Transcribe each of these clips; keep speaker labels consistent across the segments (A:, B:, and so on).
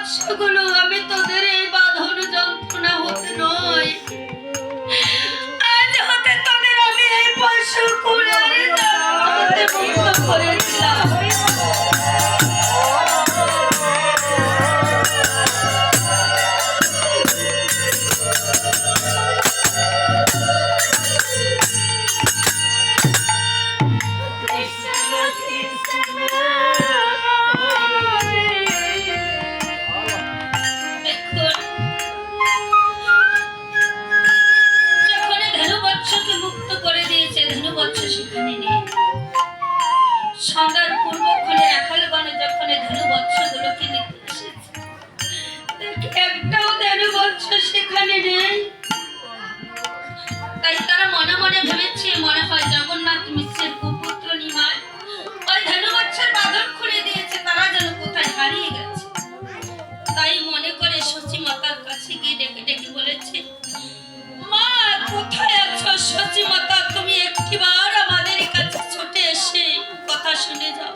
A: বৎসগুলো আমি তোদের এই বাঁধন যন্ত্রণা হতে নয়, আজ হতে তোদের আমি এই পশু কুলের হতে মুক্ত করেছিলাম। সন্ধ্যার পূর্বক্ষণে রাখালগণ যখন ধনুবৎসগুলোকে নিতে এসেছে, একটাও ধনুবৎস সেখানে নেই। তাই তারা মনে মনে ভেবেছে মনে হয় জগন্নাথ মিশ্রের কুপুত্র নিমাই ওই ধনুবৎসের বাঁধন খুলে দিয়েছে, তারা যেন কোথায় হারিয়ে গেছে। তাই মনে করে সচী মাতার কাছে গিয়ে ডেকে ডেকে বলেছে, মা কোথায় আছো? সচী মাতা তুমি একটিবার আমাদের কাছে ছুটে এসে কথা শুনে যাও।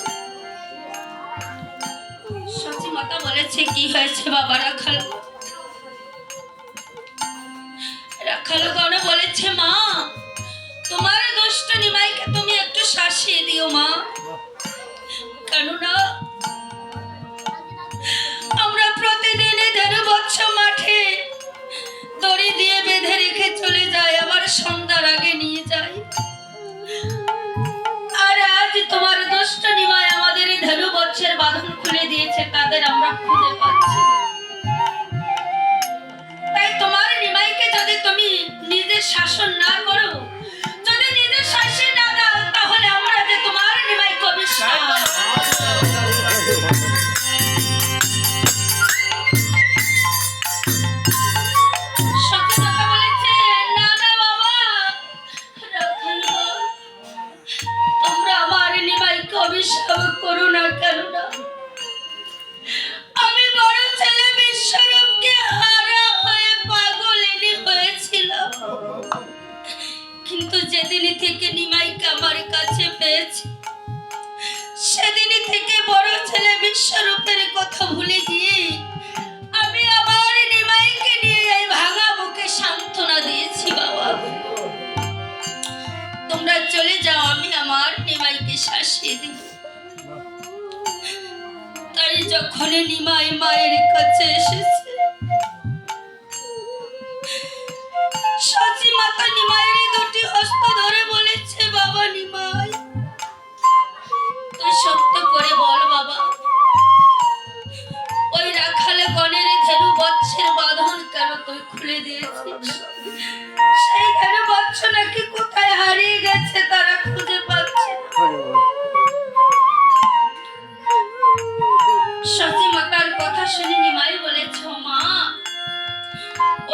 A: সচী মাতা বলেছে, কি হয়েছে বাবা? রাখালগণ বলেছে, মা তোমার দুষ্ট নিমাইকে তুমি একটু শাসিয়ে দিও মা, কেননা আমরা প্রতিদিন ধনুবৎস মাঠে দড়ি দিয়ে বেঁধে রেখে চলে যাই, আবার সন্ধ্যার আগে নিয়ে যাই। আর আজ তোমার দুষ্ট নিমাই আমাদের এই ধনুবৎসের বাঁধন খুলে দিয়েছে, তাদের আমরা খুঁজে পাচ্ছি। তাই তোমার নিমাইকে যদি তুমি নিজের শাসন না করো, যদি নিজের শাসন না দাও, তাহলে আমরা যে তোমার নিমাইকে অবিশ্বাস করো না, কেননা আমি বড় ছেলে বিশ্বরূপকে হারা হয়ে পাগলিনী হয়েছিলাম, কিন্তু যেদিন থেকে নিমাইকে আমার কাছে পেয়েছি, সেদিন থেকে বড় ছেলে বিশ্বরূপের কথা ভুলে গিয়ে আমি আমার নিমাইকে নিয়ে এই ভাঙা বুকে সান্ত্বনা দিয়েছি। বাবা তোমরা চলে যাও, আমি আমার নিমাইকে শাসিয়ে দিব। তাই যখন নিমাই মায়ের কাছে এসেছে, সচী মাতা নিমাইয়ের দুটি হস্ত ধরে বলেছে, বাবা নিমাই তুই সত্য করে বল বাবা, ওই রাখালে গণের ধনুবৎসের বাঁধন কেন তুই খুলে দিয়েছিস? সেই ধনুবৎস নাকি কোথায় হারিয়ে গেছে, তারা খুঁজে পাচ্ছে। সচী মাতার কথা শুনে নিমাই বলেছ, মা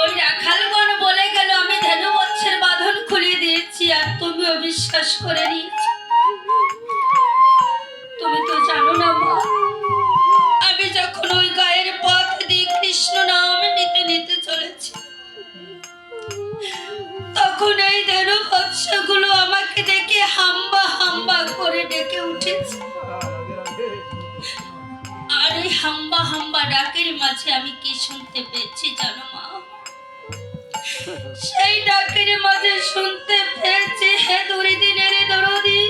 A: ওই রাখালগণ বলে গেল আমি ধনুবৎসের বাঁধন খুলে দিয়েছি, আর তুমিও বিশ্বাস করে নিয়েছো। তুমি তো জানো না মা, আমি যখন ওই গায়ের পথ দিয়ে কৃষ্ণ নাম নিতে নিতে চলেছি, তখন এই ধনুবৎসগুলো আমাকে দেখে হাম্বা হাম্বা করে ডেকে উঠেছে। আর ওই হাম্বা হাম্বা ডাকের মাঝে আমি কি শুনতে পেয়েছি জানো মা? সেই ডাকের মাঝে শুনতে পেয়েছি, হে দুরিদিনের দরদি,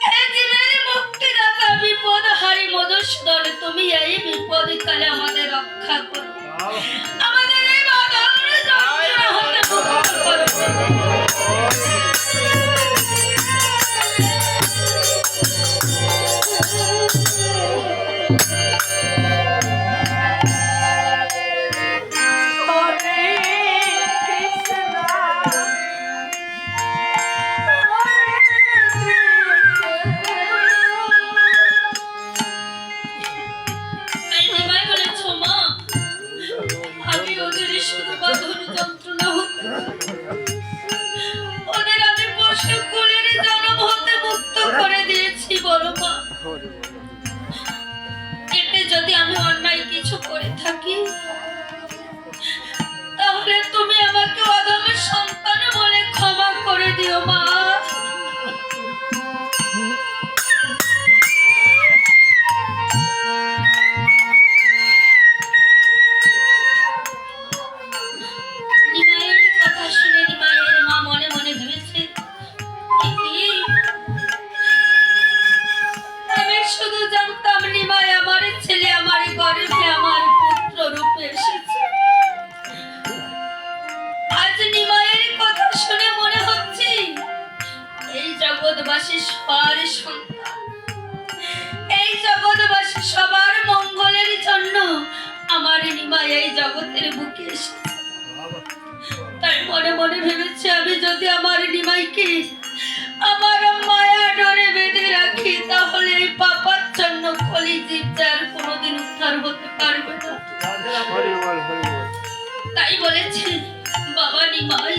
A: হে জীবের মুক্তিদাতা বিপদহারী মধুসূদন, তুমি এই বিপদ কালে আমাদের রক্ষা করো, আমাদের এই বাঁধন যন্ত্রণা হতে মুক্ত করো। এতে যদি আমি অন্যায় কিছু করে থাকি, তাহলে তুমি আমাকে অধমের সন্তান বলে ক্ষমা করে দিও মা। সন্তান। এই জগৎবাসী সবার মঙ্গলের জন্য আমার নিমাই এই জগতের বুকে এসেছে। তাই মনে মনে ভেবেছি আমি যদি আমার নিমাইকে আমার মায়া ডোরে বেঁধে রাখি তাহলে এই পাপার জন্য কলিজীব যার কোনোদিন উদ্ধার হতে পারবে না। তাই বলেছি বাবা নিমাই